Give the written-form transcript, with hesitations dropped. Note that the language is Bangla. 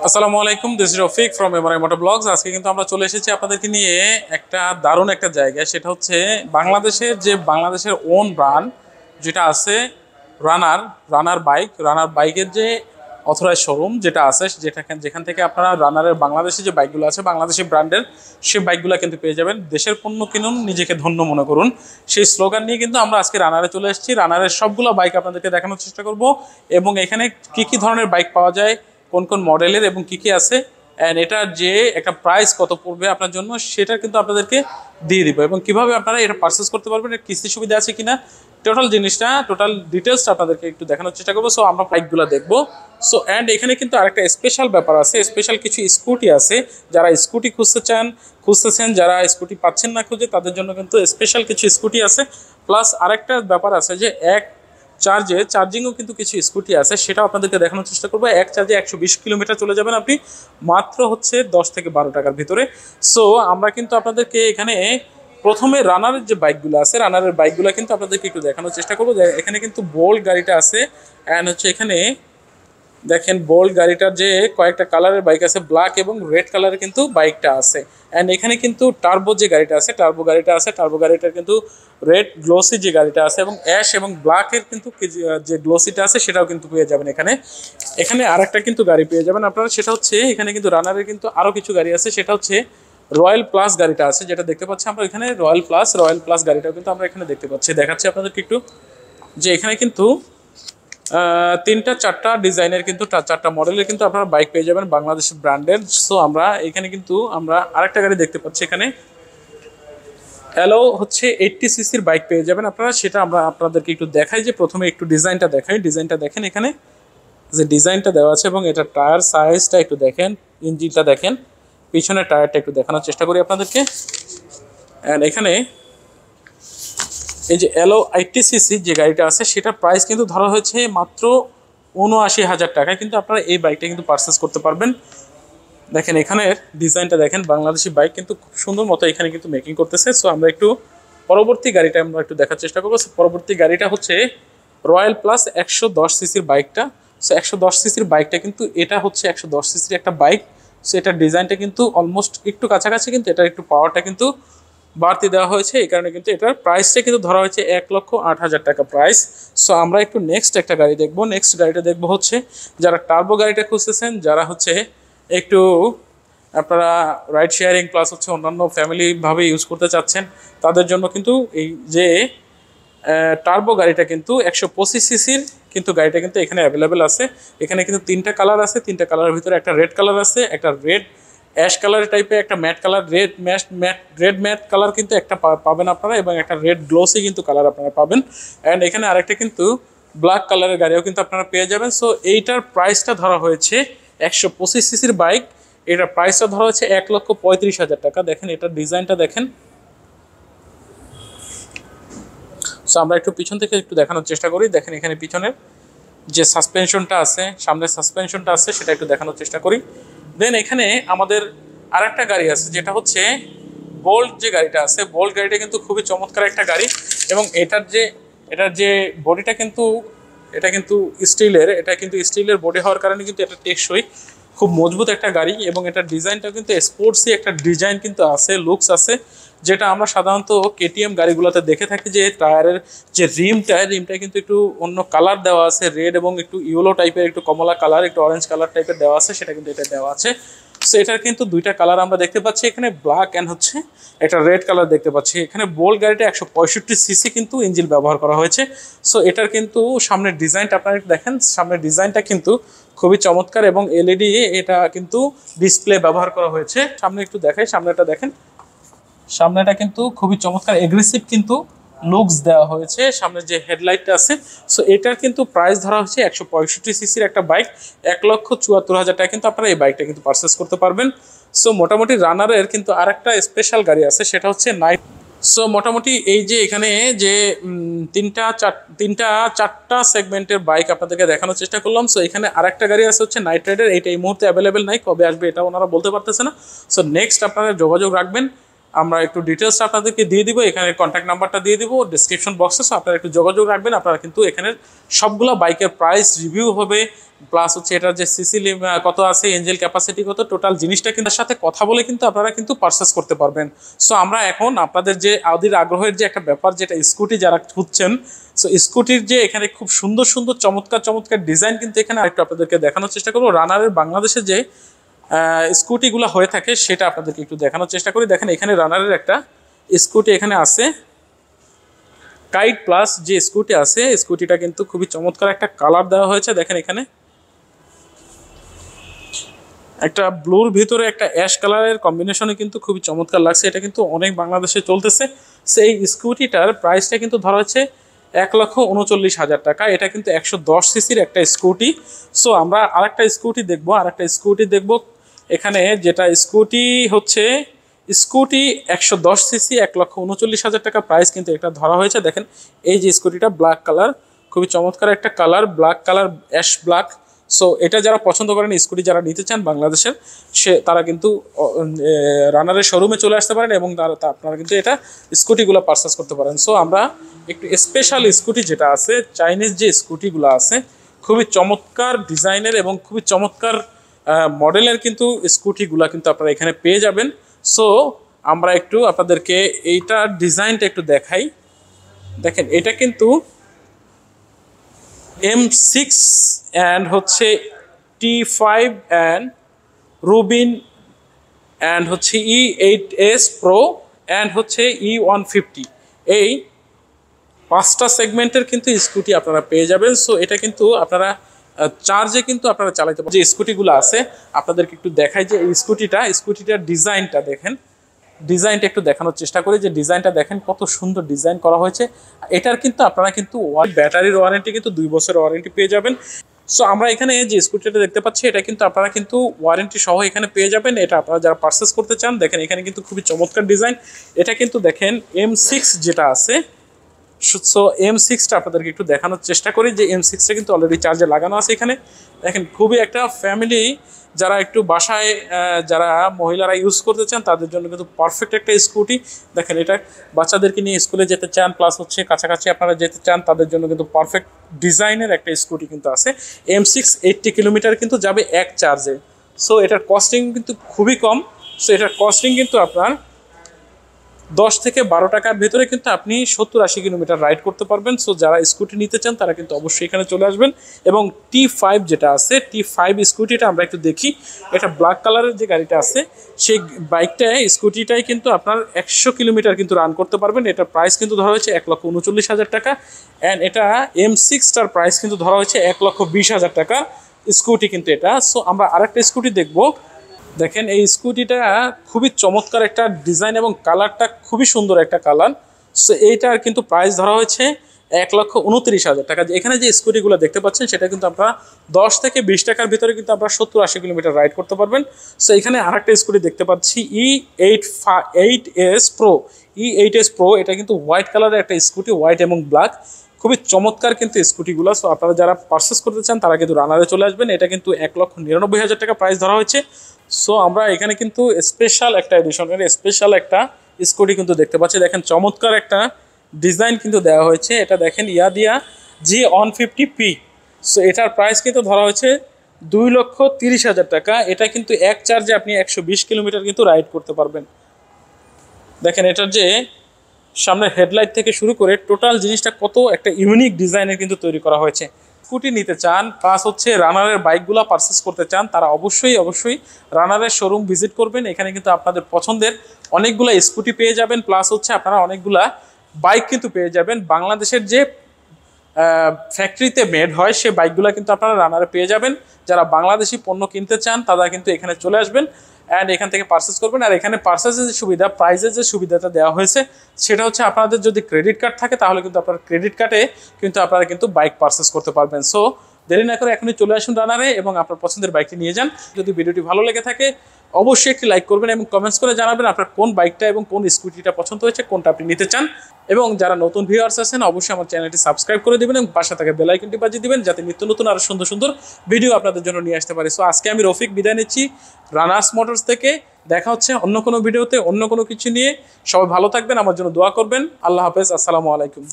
আসসালামু আলাইকুম, this is Rafiq from MRI motor blogs. আজকে কিন্তু আমরা চলে এসেছি আপনাদেরকে নিয়ে একটা দারুণ একটা জায়গায়। সেটা হচ্ছে বাংলাদেশের ওন ব্র্যান্ড যেটা আছে রানার রানার বাইকের যে অথরাইজ শোরুম যেটা আছে, যেখান থেকে আপনারা রানারের বাংলাদেশে যে বাইকগুলো আছে বাংলাদেশি ব্র্যান্ডের সেই বাইকগুলো কিন্তু পেয়ে যাবেন। দেশের পণ্য কিনুন, নিজেকে ধন্য মনে করুন, সেই স্লোগান নিয়ে কিন্তু আমরা আজকে রানারে চলে এসেছি। রানারের সবগুলো বাইক আপনাদেরকে দেখানোর চেষ্টা করব এবং এখানে কি কি ধরনের বাইক পাওয়া যায়, কোন কোন মডেলের এবং কি কি আছে, অ্যান্ড এটার যে একটা প্রাইস কত পড়বে আপনার জন্য সেটা কিন্তু আপনাদেরকে দিয়ে দিব এবং কিভাবে আপনারা এটা পারচেস করতে পারবেন, এর কিস্তি সুবিধা আছে কিনা, টোটাল ডিটেলসটা আপনাদেরকে একটু দেখানোর চেষ্টা করবো। সো আমরা বাইকগুলো দেখবো। সো অ্যান্ড এখানে কিন্তু আরেকটা স্পেশাল ব্যাপার আছে, স্পেশাল কিছু স্কুটি আছে। যারা স্কুটি খুঁজতেছেন, যারা স্কুটি পাচ্ছেন না খুঁজে, তাদের জন্য কিন্তু স্পেশাল কিছু স্কুটি আছে। প্লাস আরেকটা ব্যাপার আছে যে চার্জিংও কিন্তু কিছু স্কুটি আছে, সেটাও আপনাদেরকে দেখানোর চেষ্টা করবো। এক চার্জে 120 কিলোমিটার চলে যাবেন আপনি মাত্র হচ্ছে 10 থেকে 12 টাকার ভিতরে। সো আমরা কিন্তু আপনাদেরকে এখানে প্রথমে রানারের যে বাইকগুলো আছে, রানারের বাইকগুলো কিন্তু আপনাদেরকে একটু দেখানোর চেষ্টা করবো। এখানে কিন্তু বোল্ড গাড়িটা আছে, অ্যান্ড হচ্ছে এখানে দেখেন বোল্ড গাড়িটার যে কয়েকটা কালারের বাইক আছে, ব্ল্যাক এবং রেড কালারের কিন্তু বাইকটা আছে। অ্যান্ড এখানে কিন্তু টার্বো গাড়িটার কিন্তু রেড গ্লোসি যে গাড়িটা আছে এবং অ্যাশ এবং ব্ল্যাকের কিন্তু যে গ্লোসিটা আছে সেটাও কিন্তু পেয়ে যাবেন এখানে আরেকটা কিন্তু গাড়ি পেয়ে যাবেন আপনারা। সেটা হচ্ছে এখানে কিন্তু রানারের কিন্তু আরও কিছু গাড়ি আছে, সেটা হচ্ছে রয়্যাল প্লাস গাড়িটা আছে, যেটা দেখতে পাচ্ছি আমরা এখানে রয়্যাল প্লাস গাড়িটাও কিন্তু আমরা এখানে দেখতে পাচ্ছি। দেখাচ্ছি আপনাদেরকে একটু যে এখানে কিন্তু তিনটা চারটা ডিজাইনের কিন্তু চারটা মডেলের কিন্তু আপনারা বাইক পেয়ে যাবেন বাংলাদেশের ব্র্যান্ডের। সো আমরা আরেকটা গাড়ি দেখতে পাচ্ছি এখানে অ্যালো হচ্ছে 80 সিসির বাইক পেয়ে যাবেন আপনারা। সেটা আমরা আপনাদেরকে একটু দেখাই, যে প্রথমে একটু ডিজাইনটা দেখেন এখানে যে ডিজাইনটা দেওয়া আছে এবং এটা টায়ার সাইজটা একটু দেখেন, ইঞ্জিনটা দেখেন, পিছনের টায়ারটা একটু দেখানোর চেষ্টা করি আপনাদেরকে। অ্যান্ড এখানে এই যে অ্যালো 80 সিসি যে গাড়িটা আছে সেটার প্রাইস কিন্তু ধরা হয়েছে মাত্র ৭৯,০০০ টাকায়, কিন্তু আপনারা এই বাইকটা কিন্তু পারচেস করতে পারবেন। দেখেন এখানের ডিজাইনটা দেখেন, বাংলাদেশি বাইক কিন্তু খুব সুন্দর মতো এখানে কিন্তু মেকিং করতেছে। সো আমরা একটু পরবর্তী গাড়িটা আমরা একটু দেখার চেষ্টা করবো। পরবর্তী গাড়িটা হচ্ছে রয়্যাল প্লাস 110 সিসির বাইকটা। সো 110 সিসির বাইকটা কিন্তু এটা হচ্ছে 110 সিসির একটা বাইক। সো এটার ডিজাইনটা কিন্তু অলমোস্ট একটু কাছাকাছি, কিন্তু এটার একটু পাওয়ারটা কিন্তু বাড়তি দেওয়া হয়েছে, এই কারণে কিন্তু এটার প্রাইসটা কিন্তু ধরা হয়েছে 1,08,000 টাকা প্রাইস। সো আমরা একটু নেক্সট একটা গাড়ি দেখবো। নেক্সট গাড়িটা দেখবো হচ্ছে যারা টার্বো গাড়িটা খুঁজতেছেন, যারা হচ্ছে একটু আপনারা রাইড শেয়ারিং প্লাস হচ্ছে অন্যান্য ফ্যামিলিভাবে ইউজ করতে চাচ্ছেন, তাদের জন্য কিন্তু এই যে টার্বো গাড়িটা কিন্তু 125 সিসির কিন্তু গাড়িটা কিন্তু এখানে অ্যাভেলেবেল আছে। এখানে কিন্তু তিনটা কালার আছে, তিনটা কালারের ভিতরে একটা রেড কালার আছে, একটা রেড অ্যাশ কালার টাইপের, একটা matte colour, red matte colour কিন্তু একটা পাবেন আপনারা, এবং একটা রেড গ্লোসি কিন্তু কালার আপনারা পাবেন। অ্যান্ড এখানে আরেকটা কিন্তু ব্ল্যাক কালারের গাড়িও কিন্তু আপনারা পেয়ে যাবেন। সো এইটার প্রাইসটা ধরা হয়েছে 125 সিসির বাইক, এটার প্রাইসটা ধরা হয়েছে 1,35,000 টাকা। দেখেন এটার ডিজাইনটা দেখেন। সো আমরা একটু পিছন থেকে একটু দেখানোর চেষ্টা করি। দেখেন এখানে পিছনের যে সাসপেনশনটা আছে, সামনের সাসপেনশনটা আছে, সেটা একটু দেখানোর চেষ্টা করি। দেন এখানে আমাদের আরেকটা গাড়ি আছে, যেটা হচ্ছে বোল্ট যে গাড়িটা আছে। বোল্ট গাড়িটা কিন্তু খুবই চমৎকার একটা গাড়ি এবং এটার যে বডিটা কিন্তু এটা কিন্তু স্টিলের বডি হওয়ার কারণে কিন্তু এটা টেকসই, খুব মজবুত একটা গাড়ি এবং এটার ডিজাইনটা কিন্তু স্পোর্টসি একটা ডিজাইন কিন্তু আছে, লুকস আছে, যেটা আমরা সাধারণত কেটিএম গাড়িগুলোতে দেখে থাকি যে টায়ারের যে রিমটা কিন্তু একটু অন্য কালার দেওয়া আছে, রেড এবং একটু ইয়েলো টাইপের, একটু কমলা কালার, একটু অরেঞ্জ কালার টাইপের দেওয়া আছে, সেটা কিন্তু এটা দেওয়া আছে। সো এটার কিন্তু দুইটা কালার আমরা দেখতে পাচ্ছি এখানে, ব্ল্যাক অ্যান্ড হচ্ছে একটা রেড কালার দেখতে পাচ্ছি এখানে। বোল্ট গাড়িটা 165 সিসি কিন্তু ইঞ্জিন ব্যবহার করা হয়েছে। সো এটার কিন্তু সামনের ডিজাইনটা আপনারা দেখেন, সামনের ডিজাইনটা কিন্তু খুবই চমৎকার এবং এলইডি এটা কিন্তু ডিসপ্লে ব্যবহার করা হয়েছে। সামনে একটু দেখাই, সামনেটা দেখেন, সামনেটা কিন্তু খুবই চমৎকার এগ্রেসিভ কিন্তু লুকস দেওয়া হয়েছে, সামনের যে হেডলাইটটা আছে। সো এটার কিন্তু প্রাইস ধরা হচ্ছে 165 সিসির একটা বাইক, 1,74,000 টাকা কিন্তু আপনারা এই বাইকটা কিন্তু পারচেস করতে পারবেন। সো মোটামুটি রানারের কিন্তু আরেকটা স্পেশাল গাড়ি আছে, সেটা হচ্ছে নাইট। সো মোটামুটি এই যে এখানে যে তিনটা চারটা সেগমেন্টের বাইক আপনাদেরকে দেখানোর চেষ্টা করলাম। সো এখানে আরেকটা গাড়ি আছে হচ্ছে নাইট রাইডার, এইটা এই মুহূর্তে অ্যাভেলেবেল নাই, কবে আসবে এটা ওনারা বলতে পারতেছে না। সো নেক্সট আপনারা যোগাযোগ রাখবেন আমরা একটু ডিটেলস আপনাদেরকে দিয়ে দিব, এখানে কন্ট্যাক্ট নাম্বারটা দিয়ে দিব ডিসক্রিপশন বক্সে। সো আপনারা একটু যোগাযোগ রাখবেন। আপনারা কিন্তু এখানে সবগুলো বাইকের প্রাইস রিভিউ হবে, প্লাস হচ্ছে এটার যে সিসি কত আছে, এঞ্জেল ক্যাপাসিটি কত, টোটাল জিনিসটা কিন্তু সাথে কথা বলে কিন্তু আপনারা কিন্তু পারচেস করতে পারবেন। সো আমরা এখন আপনাদের যে আদির আগ্রহের যে একটা ব্যাপার, যেটা স্কুটি যারা খুঁজছেন, সো স্কুটির যে এখানে খুব সুন্দর সুন্দর চমৎকার চমৎকার ডিজাইন কিন্তু এখানে আরেকটু আপনাদেরকে দেখানোর চেষ্টা করবো। রানারের বাংলাদেশে যে স্কুটিগুলো হয়ে থাকে সেটা আপনাদেরকে একটু দেখানোর চেষ্টা করি। দেখেন এখানে রানারের একটা স্কুটি এখানে আছে, কাইট প্লাস যে স্কুটি আছে, স্কুটিটা কিন্তু খুবই চমৎকার একটা কালার দেওয়া হয়েছে। দেখেন এখানে একটা ব্লুর ভিতরে একটা অ্যাশ কালারের কম্বিনেশনে কিন্তু খুবই চমৎকার লাগছে। এটা কিন্তু অনেক বাংলাদেশে চলতেছে। সেই স্কুটিটার প্রাইসটা কিন্তু ধরা হচ্ছে 1,39,000 টাকা। এটা কিন্তু 110 সিসির একটা স্কুটি। সো আমরা আরেকটা স্কুটি দেখবো এখানে, যেটা স্কুটি হচ্ছে স্কুটি 110 সিসি, 1,39,000 টাকা প্রাইস কিন্তু এটা ধরা হয়েছে। দেখেন এই যে স্কুটিটা ব্ল্যাক কালার, খুবই চমৎকার একটা colour, black colour, ash black. So এটা যারা পছন্দ করেন, স্কুটি যারা নিতে চান বাংলাদেশের, তারা কিন্তু রানারের শোরুমে চলে আসতে পারেন এবং আপনারা কিন্তু এটা স্কুটিগুলো পারচেস করতে পারেন। সো আমরা একটু স্পেশাল স্কুটি যেটা আছে, চাইনিজ যে স্কুটিগুলো আছে, খুবই চমৎকার ডিজাইনের এবং খুবই চমৎকার মডেলের কিন্তু স্কুটিগুলো কিন্তু আপনারা এখানে পেয়ে যাবেন। সো আমরা একটু আপনাদেরকে এইটার ডিজাইনটা একটু দেখাই। দেখেন এটা কিন্তু M6 অ্যান্ড হচ্ছে T5 অ্যান্ড রুবিন অ্যান্ড হচ্ছে E8S Pro অ্যান্ড হচ্ছে E150, এই 5টা সেগমেন্টের কিন্তু স্কুটি আপনারা পেয়ে যাবেন। সো এটা কিন্তু আপনারা চার্জে কিন্তু আপনারা চালাতে পারেন। যে স্কুটিগুলো আছে আপনাদেরকে একটু দেখাই, যে এই স্কুটিটার ডিজাইনটা দেখেন, ডিজাইনটা একটু দেখানোর চেষ্টা করি। যে ডিজাইনটা দেখেন কত সুন্দর ডিজাইন করা হয়েছে। এটার কিন্তু আপনারা কিন্তু ব্যাটারির ওয়ারেন্টি কিন্তু 2 বছরের ওয়ারেন্টি পেয়ে যাবেন। সো আমরা এখানে যে স্কুটিটা দেখতে পাচ্ছি, এটা কিন্তু আপনারা কিন্তু ওয়ারেন্টি সহ এখানে পেয়ে যাবেন। এটা আপনারা যারা পারচেস করতে চান, দেখেন এখানে কিন্তু খুবই চমৎকার ডিজাইন। এটা কিন্তু দেখেন M6 যেটা আছে, সো M6টা আপনাদেরকে একটু দেখানোর চেষ্টা করি। যে M6টা কিন্তু অলরেডি চার্জে লাগানো আছে এখানে। দেখেন খুবই একটা ফ্যামিলি, যারা একটু বাসায় যারা মহিলারা ইউজ করতে চান তাদের জন্য কিন্তু পারফেক্ট একটা স্কুটি। দেখেন এটা বাচ্চাদেরকে নিয়ে স্কুলে যেতে চান, প্লাস হচ্ছে কাছাকাছি আপনারা যেতে চান, তাদের জন্য কিন্তু পারফেক্ট ডিজাইনের একটা স্কুটি কিন্তু আছে। M6 80 কিলোমিটার কিন্তু যাবে এক চার্জে। সো এটার কস্টিং কিন্তু খুবই কম। সো এটার কস্টিং কিন্তু আপনার 10 থেকে 12 টাকার ভেতরে কিন্তু আপনি 70-80 কিলোমিটার রাইড করতে পারবেন। সো যারা স্কুটি নিতে চান তারা কিন্তু অবশ্যই এখানে চলে আসবেন। এবং T5 যেটা আছে, T5 স্কুটিটা আমরা একটু দেখি। এটা ব্ল্যাক কালারের যে গাড়িটা আছে, সেই স্কুটিটাই কিন্তু আপনার 100 কিলোমিটার কিন্তু রান করতে পারবেন। এটার প্রাইস কিন্তু ধরা হয়েছে 1,39,000 টাকা। অ্যান্ড এটা M6টার প্রাইস কিন্তু ধরা হয়েছে 1,20,000 টাকা স্কুটি কিন্তু এটা। সো আমরা আরেকটা স্কুটি দেখবো। দেখেন এই স্কুটিটা খুবই চমৎকার একটা ডিজাইন এবং কালারটা খুবই সুন্দর একটা কালার। সো এইটার কিন্তু প্রাইস ধরা হয়েছে 1,29,000 টাকা। এখানে যে স্কুটিগুলো দেখতে পাচ্ছেন সেটা কিন্তু আপনারা 10 থেকে 20 টাকার ভিতরে কিন্তু আপনারা 70-80 কিলোমিটার রাইড করতে পারবেন। সো এখানে আরেকটা স্কুটি দেখতে পাচ্ছি E8S Pro। E8S Pro এটা কিন্তু হোয়াইট কালারের একটা স্কুটি, হোয়াইট এবং ব্ল্যাক, খুবই চমৎকার কিন্তু স্কুটিগুলো। সো আপনারা যারা পারচেস করতে চান তারা কিন্তু রানারে চলে আসবেন। এটা কিন্তু 1,99,000 টাকা প্রাইস ধরা হয়েছে। সো আমরা এখানে কিন্তু স্পেশাল একটা এডিশনের স্পেশাল একটা স্কুটি কিন্তু দেখতে পাচ্ছি। দেখেন চমৎকার একটা ডিজাইন কিন্তু দেওয়া হয়েছে। এটা দেখেন ইয়াদিয়া G150P। সো এটার প্রাইস কিন্তু ধরা হয়েছে 2,30,000 টাকা। এটা কিন্তু এক চার্জে আপনি 120 কিলোমিটার কিন্তু রাইড করতে পারবেন। দেখেন এটার যে সামনের হেডলাইট থেকে শুরু করে টোটাল জিনিসটা কত একটা ইউনিক ডিজাইনের কিন্তু তৈরি করা হয়েছে। স্কুটি নিতে চান প্লাস হচ্ছে রানারের বাইকগুলো পারচেস করতে চান, তারা অবশ্যই রানারের শোরুম ভিজিট করবেন। এখানে কিন্তু আপনাদের পছন্দের অনেকগুলা স্কুটি পেয়ে যাবেন, প্লাস হচ্ছে আপনারা অনেকগুলা বাইক কিন্তু পেয়ে যাবেন। বাংলাদেশের যে ফ্যাক্টরিতে মেড হয় সে বাইকগুলো কিন্তু আপনারা রানারে পেয়ে যাবেন। যারা বাংলাদেশি পণ্য কিনতে চান তারা কিন্তু এখানে চলে আসবেন অ্যান্ড এখান থেকে পারচেস করবেন। আর এখানে পারচেসের যে সুবিধা, প্রাইসের যে সুবিধাটা দেওয়া হয়েছে সেটা হচ্ছে আপনাদের যদি ক্রেডিট কার্ড থাকে তাহলে কিন্তু আপনার ক্রেডিট কার্ডে কিন্তু আপনারা কিন্তু বাইক পারচেস করতে পারবেন। সো দেরি না করে এখনই চলে আসুন রানারে এবং আপনার পছন্দের বাইকটি নিয়ে যান। যদি ভিডিওটি ভালো লেগে থাকে অবশ্যই একটি লাইক করবেন এবং কমেন্টস করে জানাবেন আপনার কোন বাইকটা এবং কোন স্কুটিটা পছন্দ হয়েছে, কোনটা আপনি নিতে চান। এবং যারা নতুন ভিউয়ার্স আছেন অবশ্যই আমার চ্যানেলটি সাবস্ক্রাইব করে দিবেন এবং পাশে থাকা বেল আইকনটি বাজিয়ে দিবেন, যাতে নিত্য নতুন আরো সুন্দর সুন্দর ভিডিও আপনাদের জন্য নিয়ে আসতে পারি। সো আজকে আমি রফিক বিদায় নিচ্ছি রানার্স মোটরস থেকে। দেখা হচ্ছে অন্য কোনো ভিডিওতে অন্য কোনো কিছু নিয়ে। সবাই ভালো থাকবেন, আমার জন্য দোয়া করবেন। আল্লাহ হাফেজ, আসসালামু আলাইকুম।